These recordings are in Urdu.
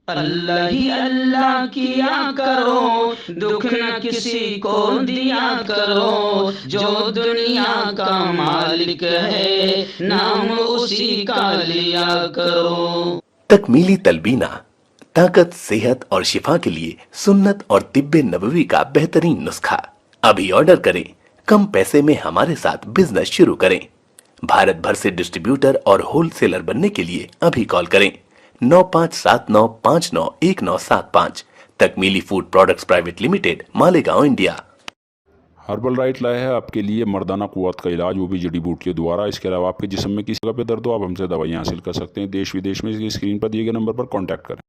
اللہ ہی اللہ کیا کرو، دکھ نہ کسی کو دیا کرو، جو دنیا کا مالک ہے نام اسی کا لیا کرو۔ تکمیلی تلبینہ طاقت، صحت اور شفا کے لیے سنت اور طب نبوی کا بہترین نسخہ۔ ابھی آرڈر کریں، کم پیسے میں ہمارے ساتھ بزنس شروع کریں۔ بھارت بھر سے ڈسٹریبیوٹر اور ہول سیلر بننے کے لیے ابھی کال کریں 9579591975۔ Takmili food products private limited, Malegaon, India. Herbal right لائے ہے آپ کے لیے مردانہ قوت کا علاج، وہ بھی جڑی بوٹیوں دوارا۔ اس کے علاوہ آپ کے جسم میں کسی جگہ پہ درد ہو، آپ ہم سے دوائیاں حاصل کر سکتے ہیں دیش ودیش میں۔ اسکرین پر دیے گئے نمبر پر کانٹیکٹ کریں۔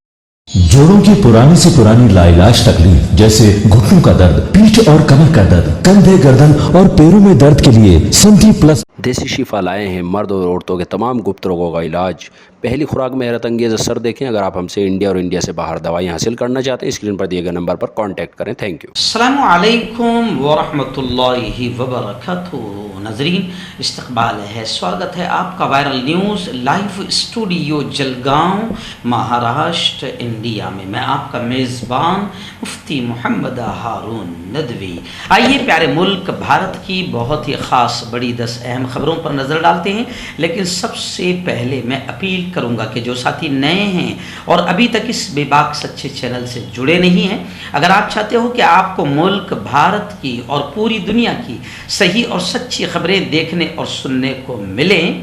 جوڑوں کی پرانی سے پرانی لاعلاج تکلیف جیسے گھٹنوں کا درد، پیٹھ اور کمر کا درد، کندھے، گردن اور پیروں میں درد کے لیے سنٹی پلس دیسی شفا لائے ہیں مرد اور عورتوں کے تمام گپت روگوں کا علاج۔ پہلی خوراک میں حیرت انگیز اثر دیکھیں۔ اگر آپ ہم سے انڈیا اور انڈیا سے باہر دوائیں حاصل کرنا چاہتے ہیں، اسکرین پر دیے گئے نمبر پر کانٹیکٹ کریں۔ Thank you. السلام علیکم ورحمۃ اللہ وبرکاتہ۔ ناظرین، استقبال ہے، سواگت ہے آپ کا viral news live studio Jalgaon, Maharashtra, India میں۔ میں آپ کا میزبان مفتی محمد ہارون ندوی۔ آئیے پیارے ملک بھارت کی بہت ہی خاص بڑی 10 اہم خبروں پر نظر ڈالتے ہیں، لیکن سب سے پہلے میں اپیل کروں گا کہ جو ساتھی نئے ہیں اور ابھی تک اس بے باک سچے چینل سے جڑے نہیں ہیں، اگر آپ چاہتے ہو کہ آپ کو ملک بھارت کی اور پوری دنیا کی صحیح اور سچی خبریں دیکھنے اور سننے کو ملیں،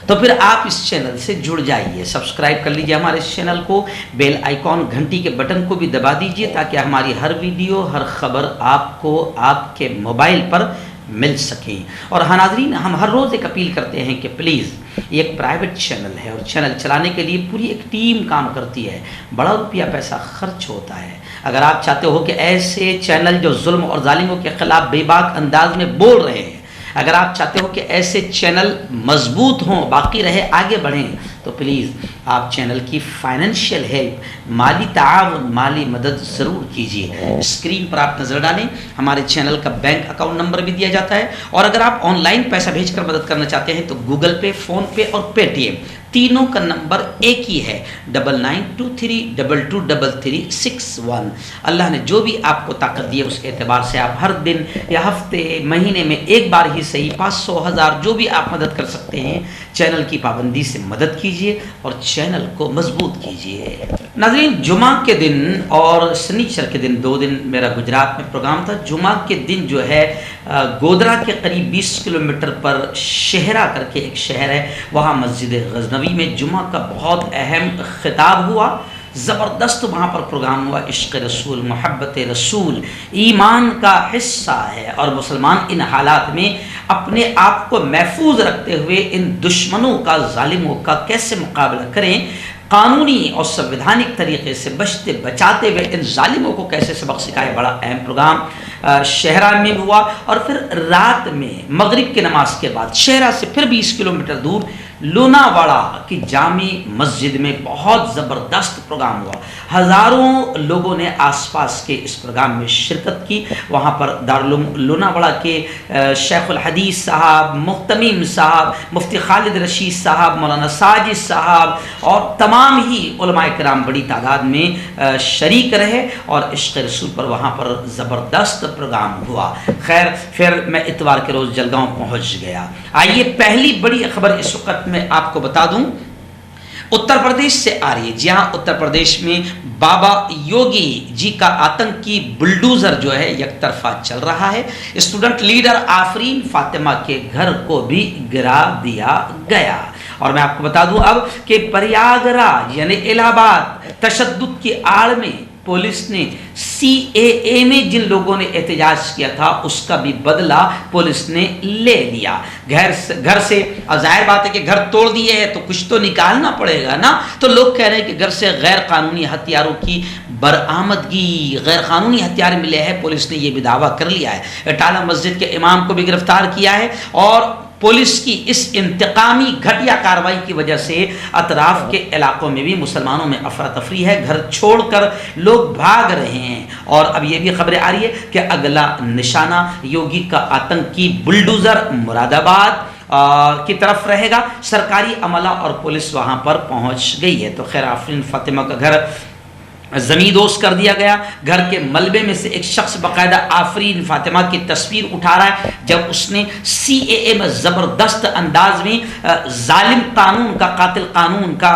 تو پھر آپ اس چینل سے جڑ جائیے۔ سبسکرائب کر لیجئے ہمارے اس چینل کو، بیل آئیکن گھنٹی کے بٹن کو بھی دبا دیجئے تاکہ ہماری ہر ویڈیو، ہر خبر آپ کو آپ کے موبائل پر مل سکیں۔ اور ہاں ناظرین، ہم ہر روز ایک اپیل کرتے ہیں کہ پلیز، یہ ایک پرائیویٹ چینل ہے اور چینل چلانے کے لیے پوری ایک ٹیم کام کرتی ہے، بڑا روپیہ پیسہ خرچ ہوتا ہے۔ اگر آپ چاہتے ہو کہ ایسے چینل جو ظلم اور ظالموں کے خلاف بے باک انداز میں بول رہے ہیں، اگر آپ چاہتے ہو کہ ایسے چینل مضبوط ہوں، باقی رہے، آگے بڑھیں، تو پلیز آپ چینل کی فائنینشیل ہیلپ، مالی تعاون، مالی مدد ضرور کیجیے۔ اسکرین پر آپ نظر ڈالیں، ہمارے چینل کا بینک اکاؤنٹ نمبر بھی دیا جاتا ہے، اور اگر آپ آن لائن پیسہ بھیج کر مدد کرنا چاہتے ہیں تو گوگل پے، فون پے اور پے ٹی ایم تینوں کا نمبر ایک ہی ہے، 9923223361۔ اللہ نے جو بھی آپ کو طاقت دی ہے اس اعتبار سے آپ ہر دن یا ہفتے، مہینے میں ایک بار ہی صحیح 500، 1000 جو بھی آپ مدد کر سکتے ہیں، چینل کی پابندی سے مدد کیجیے اور چینل کو مضبوط کیجیے۔ ناظرین، جمعہ کے دن اور سنیچر کے دن 2 دن میرا گجرات میں پروگرام تھا۔ جمعہ کے دن جو ہے گودرا کے قریب 20 کلومیٹر پر شہرہ کر کے ایک شہر ہے، وہاں مسجد غزنوی میں جمعہ کا بہت اہم خطاب ہوا، زبردست وہاں پر پروگرام ہوا۔ عشق رسول، محبت رسول ایمان کا حصہ ہے، اور مسلمان ان حالات میں اپنے آپ کو محفوظ رکھتے ہوئے ان دشمنوں کا، ظالموں کا کیسے مقابلہ کریں، قانونی اور سنویدھانک طریقے سے بچتے بچاتے ہوئے ان ظالموں کو کیسے سبق سکھائے، بڑا اہم پروگرام شہرہ میں ہوا۔ اور پھر رات میں مغرب کی نماز کے بعد شہرہ سے پھر 20 کلومیٹر دور لوناواڑہ کی جامع مسجد میں بہت زبردست پروگرام ہوا۔ ہزاروں لوگوں نے آس پاس کے اس پروگرام میں شرکت کی۔ وہاں پر دارالعلوم لوناواڑہ کے شیخ الحدیث صاحب، مختمیم صاحب، مفتی خالد رشید صاحب، مولانا ساجد صاحب اور تمام ہی علماء کرام بڑی تعداد میں شریک رہے، اور عشق رسول پر وہاں پر زبردست پروگرام ہوا۔ خیر، پھر میں اتوار کے روز جلگاؤں پہنچ گیا۔ آئیے پہلی بڑی خبر اس وقت میں آپ کو بتا دوں، اتر پردیش سے آ رہی ہے۔ جی ہاں، اتر پردیش میں بابا یوگی جی کا آتنکی بلڈوزر جو ہے یک طرفہ چل رہا ہے۔ اسٹوڈنٹ لیڈر آفرین فاطمہ کے گھر کو بھی گرا دیا گیا۔ اور میں آپ کو بتا دوں اب کہ پریاگ راج یعنی الہ آباد تشدد کی آڑ میں پولیس نے CAA میں جن لوگوں نے احتجاج کیا تھا اس کا بھی بدلہ پولیس نے لے لیا۔ گھر سے، ظاہر بات ہے کہ گھر توڑ دیے ہیں تو کچھ تو نکالنا پڑے گا نا، تو لوگ کہہ رہے ہیں کہ گھر سے غیر قانونی ہتھیاروں کی برآمدگی، غیر قانونی ہتھیار ملے ہیں، پولیس نے یہ بھی دعویٰ کر لیا ہے۔ اٹالہ مسجد کے امام کو بھی گرفتار کیا ہے، اور پولیس کی اس انتقامی گھٹیا کارروائی کی وجہ سے اطراف کے علاقوں میں بھی مسلمانوں میں افراتفری ہے، گھر چھوڑ کر لوگ بھاگ رہے ہیں۔ اور اب یہ بھی خبریں آ رہی ہے کہ اگلا نشانہ یوگی کا آتنکی بلڈوزر مراد آباد کی طرف رہے گا. سرکاری عملہ اور پولیس وہاں پر پہنچ گئی ہے. تو خیر آفرین فاطمہ کا گھر زمیندوز کر دیا گیا. گھر کے ملبے میں سے ایک شخص باقاعدہ آفرین فاطمہ کی تصویر اٹھا رہا ہے جب اس نے CAA میں زبردست انداز میں ظالم قانون کا، قاتل قانون کا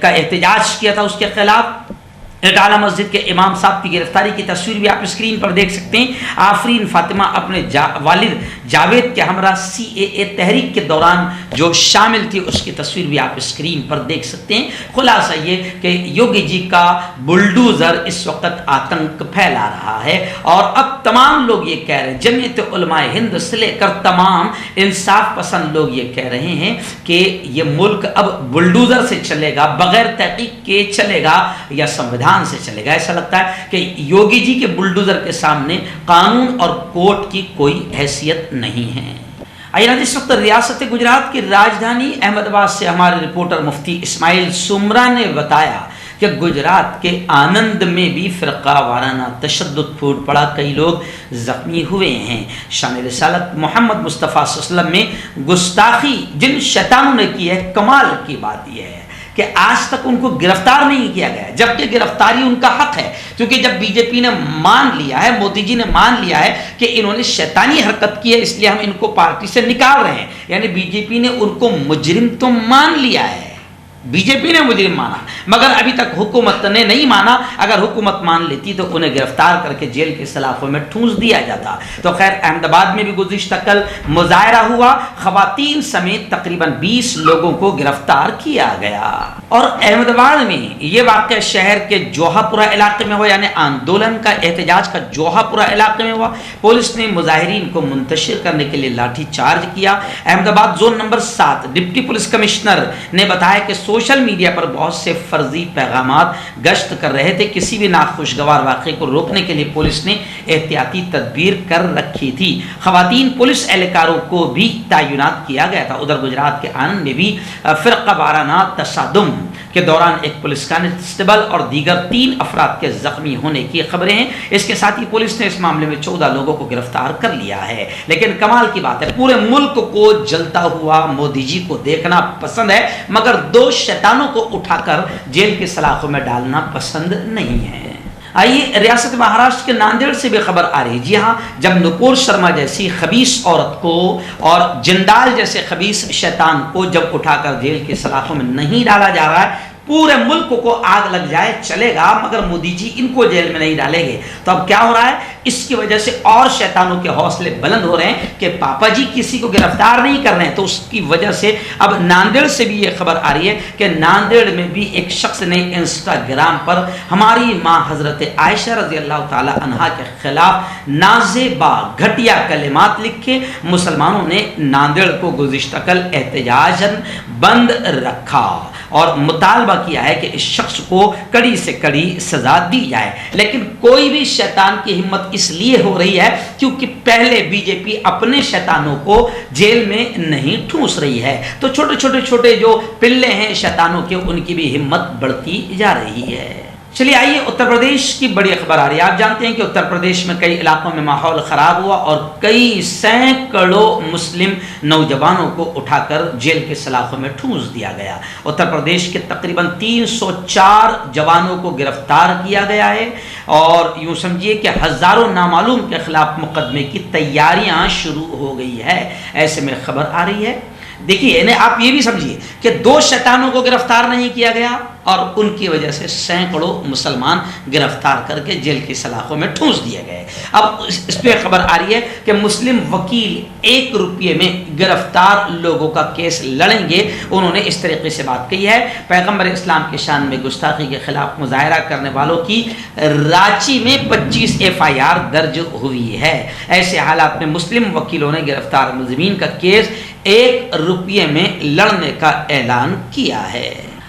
احتجاج کیا تھا اس کے خلاف. اٹالہ مسجد کے امام صاحب کی گرفتاری کی تصویر بھی آپ اسکرین پر دیکھ سکتے ہیں. آفرین فاطمہ اپنے والد جاوید کے ہمراہ CAA تحریک کے دوران جو شامل تھی اس کی تصویر بھی آپ اسکرین پر دیکھ سکتے ہیں. خلاصہ یہ کہ یوگی جی کا بلڈوزر اس وقت آتنک پھیلا رہا ہے اور اب تمام لوگ یہ کہہ رہے ہیں، جمعیت علماء ہند سے لے کر تمام انصاف پسند لوگ یہ کہہ رہے ہیں کہ یہ ملک اب بلڈوزر سے چلے گا، بغیر تحقیق کے چلے گا یا سمویدھان سے چلے گا. ایسا لگتا ہے کہ یوگی جی کے بلڈوزر کے سامنے قانون اور کورٹ کی کوئی حیثیت نہیں ہے. آئیے اس وقت ریاست گجرات کی راجدھانی احمد آباد سے ہمارے رپورٹر مفتی اسماعیل سمرا نے بتایا کہ گجرات کے آنند میں بھی فرقہ وارانہ تشدد پھوٹ پڑا، کئی لوگ زخمی ہوئے ہیں. شان رسالت محمد مصطفیٰ صلی اللہ علیہ وسلم میں گستاخی جن شیطانوں نے کی ہے، کمال کی بات یہ ہے کہ آج تک ان کو گرفتار نہیں کیا گیا، جبکہ گرفتاری ان کا حق ہے. کیونکہ جب بی جے پی نے مان لیا ہے، مودی جی نے مان لیا ہے کہ انہوں نے شیطانی حرکت کی ہے، اس لیے ہم ان کو پارٹی سے نکال رہے ہیں، یعنی بی جے پی نے ان کو مجرم تو مان لیا ہے. بی جے پی نے مجرم مانا مگر ابھی تک حکومت نے نہیں مانا. اگر حکومت مان لیتی تو انہیں گرفتار کر کے جیل کے سلاخوں میں ٹھونس دیا جاتا. تو خیر احمد آباد میں بھی گزشتہ کل مظاہرہ ہوا، خواتین سمیت تقریباً 20 لوگوں کو گرفتار کیا گیا. اور احمد آباد میں یہ واقعہ شہر کے جوہا پورہ علاقے میں ہوا، یعنی آندولن کا احتجاج کا جوہا پورہ علاقے میں ہوا. پولیس نے مظاہرین کو منتشر کرنے کے لیے لاٹھی چارج کیا. احمد آباد zone number 7 deputy police commissioner نے بتایا کہ سوشل میڈیا پر بہت سے فرضی پیغامات گشت کر رہے تھے. کسی بھی ناخوشگوار واقعے کو روکنے کے لیے پولیس نے احتیاطی تدبیر کر رکھی تھی. خواتین پولیس اہلکاروں کو بھی تعینات کیا گیا تھا. ادھر گجرات کے آنند میں بھی فرقہ وارانہ تصادم کے دوران ایک پولیس کانسٹیبل اور دیگر 3 افراد کے زخمی ہونے کی خبریں ہیں. اس کے ساتھ ہی پولیس نے اس معاملے میں 14 لوگوں کو گرفتار کر لیا ہے. لیکن کمال کی بات ہے، پورے ملک کو جلتا ہوا مودی جی کو دیکھنا پسند ہے مگر 2 شیطانوں کو اٹھا کر جیل کے سلاخوں میں ڈالنا پسند نہیں ہے. آئیے ریاست مہاراشٹر کے ناندیڑ سے بھی خبر آ رہی. جی ہاں، جب نپور شرما جیسی خبیث عورت کو اور جندال جیسے خبیث شیطان کو جب اٹھا کر جیل کے سلاخوں میں نہیں ڈالا جا رہا ہے، پورے ملک کو آگ لگ جائے چلے گا مگر مودی جی ان کو جیل میں نہیں ڈالیں گے. تو اب کیا ہو رہا ہے؟ اس کی وجہ سے اور شیطانوں کے حوصلے بلند ہو رہے ہیں کہ پاپا جی کسی کو گرفتار نہیں کر رہے ہیں. تو اس کی وجہ سے اب ناندیڑ سے بھی یہ خبر آ رہی ہے کہ ناندیڑ میں بھی ایک شخص نے انسٹاگرام پر ہماری ماں حضرت عائشہ رضی اللہ تعالی عنہا کے خلاف نازیبا گھٹیا کلمات لکھے. مسلمانوں نے ناندیڑ کو گزشتہ کل احتجاجاً بند رکھا اور مطالبہ کیا ہے کہ اس شخص کو کڑی سے کڑی سزا دی جائے. لیکن کوئی بھی شیطان کی ہمت اس لیے ہو رہی ہے کیونکہ پہلے بی جے پی اپنے شیطانوں کو جیل میں نہیں ٹھونس رہی ہے. تو چھوٹے جو پلے ہیں شیطانوں کے، ان کی بھی ہمت بڑھتی جا رہی ہے. چلیے آئیے اتر پردیش کی بڑی خبر آ رہی ہے. آپ جانتے ہیں کہ اتر پردیش میں کئی علاقوں میں ماحول خراب ہوا اور کئی سینکڑوں مسلم نوجوانوں کو اٹھا کر جیل کے سلاخوں میں ٹھونس دیا گیا. اتر پردیش کے تقریباً 304 جوانوں کو گرفتار کیا گیا ہے اور یوں سمجھیے کہ ہزاروں نامعلوم کے خلاف مقدمے کی تیاریاں شروع ہو گئی ہے. ایسے میں خبر آ رہی ہے. دیکھیے آپ یہ بھی سمجھیے کہ 2 شیطانوں کو گرفتار نہیں کیا گیا اور ان کی وجہ سے سینکڑوں مسلمان گرفتار کر کے جیل کی سلاخوں میں ٹھونس دیے گئے. اب اس پہ خبر آ رہی ہے کہ مسلم وکیل 1 روپے میں گرفتار لوگوں کا کیس لڑیں گے. انہوں نے اس طریقے سے بات کہی ہے. پیغمبر اسلام کے شان میں گستاخی کے خلاف مظاہرہ کرنے والوں کی رانچی میں 25 FIR درج ہوئی ہے. ایسے حالات میں مسلم وکیلوں نے گرفتار ملزمین کا کیس 1 روپے میں لڑنے کا اعلان کیا ہے.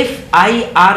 FIR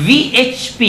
VHP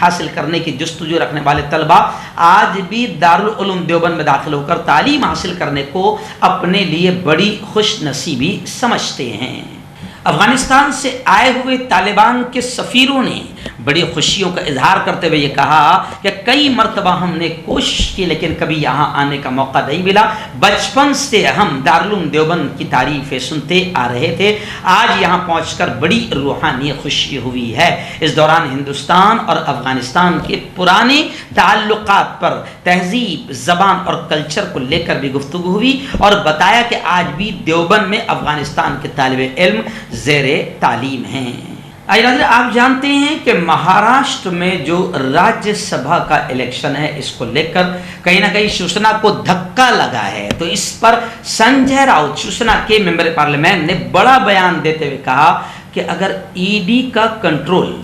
حاصل کرنے کی جستجو رکھنے والے طلبہ آج بھی دارالعلوم دیوبند میں داخل ہو کر تعلیم حاصل کرنے کو اپنے لیے بڑی خوش نصیبی سمجھتے ہیں۔ افغانستان سے آئے ہوئے طالبان کے سفیروں نے بڑی خوشیوں کا اظہار کرتے ہوئے یہ کہا کہ کئی مرتبہ ہم نے کوشش کی لیکن کبھی یہاں آنے کا موقع نہیں ملا، بچپن سے ہم دارالعلوم دیوبند کی تعریفیں سنتے آ رہے تھے، آج یہاں پہنچ کر بڑی روحانی خوشی ہوئی ہے۔ اس دوران ہندوستان اور افغانستان کے پرانے تعلقات پر، تہذیب، زبان اور کلچر کو لے کر بھی گفتگو ہوئی اور بتایا کہ آج بھی دیوبند میں افغانستان کے طالب علم زیر تعلیم ہیں۔ آپ جانتے ہیں کہ مہاراشٹر میں جو راجیہ سبھا کا الیکشن ہے، اس کو لے کر کہیں نہ کہیں شیوسینا کو دھکا لگا ہے، تو اس پر سنجے راؤت شیوسینا کے ممبر پارلیمنٹ نے بڑا بیان دیتے ہوئے کہا کہ اگر ای ڈی کا کنٹرول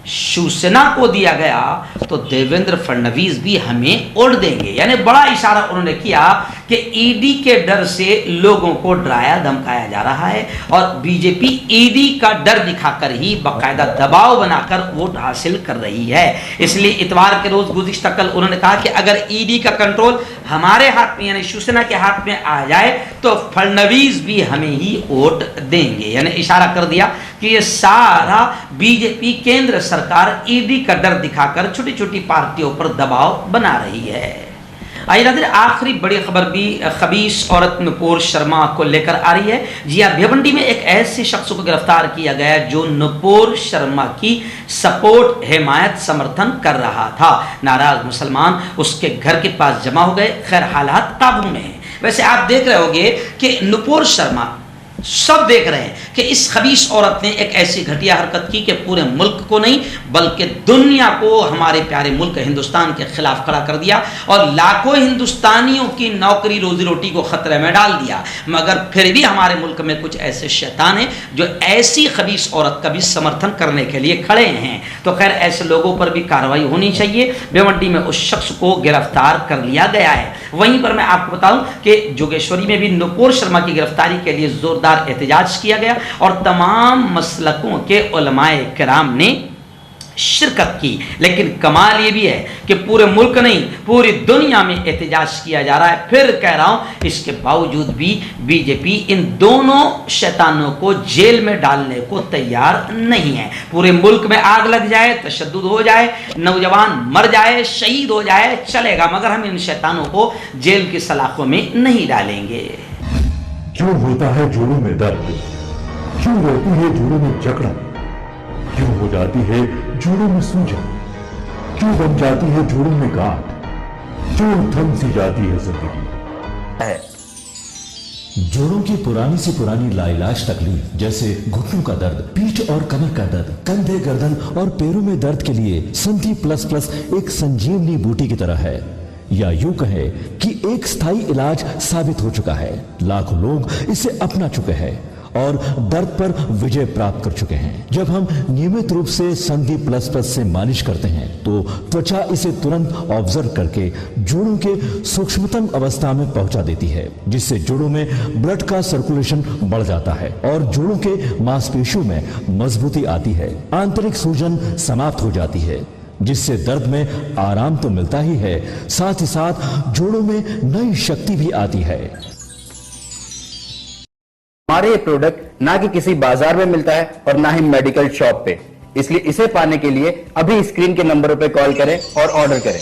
شیوسینا کو دیا گیا تو دیویندر فڈنویس بھی ہمیں ووٹ دیں گے، یعنی بڑا اشارہ انہوں نے کیا کہ ای ڈی کے ڈر سے لوگوں کو ڈرایا دھمکایا جا رہا ہے اور بی جے پی ای ڈی کا ڈر دکھا کر ہی باقاعدہ دباؤ بنا کر ووٹ حاصل کر رہی ہے۔ اس لیے اتوار کے روز گزشتہ کل انہوں نے کہا کہ اگر ای ڈی کا کنٹرول ہمارے ہاتھ میں یعنی شیوسینا کے ہاتھ میں آ جائے تو فڈنویس بھی ہمیں ہی ووٹ دیں گے، یعنی اشارہ کر دیا کہ یہ سارا بی جے پی کیندر سرکار ای ڈی کا ڈر دکھا کر چھوٹی چھوٹی پارٹیوں پر دباؤ بنا رہی ہے۔ آخری بڑی خبر بھی خبیث عورت نپور شرما کو لے کر آ رہی ہے۔ جی ہاں، بھیونڈی میں ایک ایسے شخص کو گرفتار کیا گیا جو نپور شرما کی سپورٹ، حمایت، سمرتھن کر رہا تھا۔ ناراض مسلمان اس کے گھر کے پاس جمع ہو گئے، خیر حالات قابو میں ہیں۔ ویسے آپ دیکھ رہے ہوگے کہ نپور شرما، سب دیکھ رہے ہیں کہ اس خبیث عورت نے ایک ایسی گھٹیا حرکت کی کہ پورے ملک کو نہیں بلکہ دنیا کو ہمارے پیارے ملک ہندوستان کے خلاف کھڑا کر دیا اور لاکھوں ہندوستانیوں کی نوکری روزی روٹی کو خطرے میں ڈال دیا۔ مگر پھر بھی ہمارے ملک میں کچھ ایسے شیطان ہیں جو ایسی خبیث عورت کا بھی سمرتھن کرنے کے لیے کھڑے ہیں، تو خیر ایسے لوگوں پر بھی کارروائی ہونی چاہیے۔ بھیونڈی میں اس شخص کو گرفتار کر لیا گیا ہے۔ وہیں پر میں آپ کو بتاؤں کہ جوگیشوری میں بھی نپور شرما کی گرفتاری کے لیے زوردار احتجاج کیا گیا اور تمام مسلکوں کے علماء کرام نے شرکت کی، لیکن کمال یہ بھی ہے کہ پورے ملک نہیں پوری دنیا میں احتجاج کیا جا رہا ہے۔ پھر کہہ رہا ہوں اس کے باوجود بھی بی جے پی ان دونوں شیطانوں کو جیل میں ڈالنے کو تیار نہیں ہے۔ پورے ملک میں آگ لگ جائے، تشدد ہو جائے، نوجوان مر جائے، شہید ہو جائے، چلے گا، مگر ہم ان شیطانوں کو جیل کی سلاخوں میں نہیں ڈالیں گے۔ کیوں ہوتا ہے جوڑوں میں درد، کیوں رہتی ہے جوڑوں میں جکڑن، کیوں ہو جاتی ہے جوڑوں میں سوجن، کیوں بن جاتی ہے جوڑوں میں گاٹھ، کیوں تھم سی جاتی ہے زندگی۔ جوڑوں کی پرانی سے پرانی لاعلاج تکلیف جیسے گھٹنوں کا درد، پیٹھ اور کمر کا درد، کندھے، گردن اور پیروں میں درد کے لیے سنٹی پلس پلس ایک سنجیونی بوٹی کی طرح ہے، یا یوں کہے کہ ایک ستھائی علاج ثابت ہو چکا ہے۔ لاکھوں لوگ اسے اپنا چکے ہیں اور درد پر وجے پراپت کر چکے ہیں۔ جب ہم نیمت روپ سے سندھی پلس پلس سے مالش کرتے ہیں تو توچا اسے ترنت آبزرو کر کے جوڑوں کے سوکشمتم اوستھا میں پہنچا دیتی ہے، جس سے جوڑوں میں بلڈ کا سرکولیشن بڑھ جاتا ہے اور جوڑوں کے ماس پیشیوں میں مضبوطی آتی ہے، آنترک سوجن سماپت ہو جاتی ہے، جس سے درد میں آرام تو ملتا ہی ہے، ساتھ ہی ساتھ جوڑوں میں نئی شکتی بھی آتی ہے۔ ہمارے یہ پروڈکٹ نہ کہ کسی بازار میں ملتا ہے اور نہ ہی میڈیکل شاپ پہ، اس لیے اسے پانے کے لیے ابھی اسکرین کے نمبروں پہ کال کریں اور آرڈر کریں۔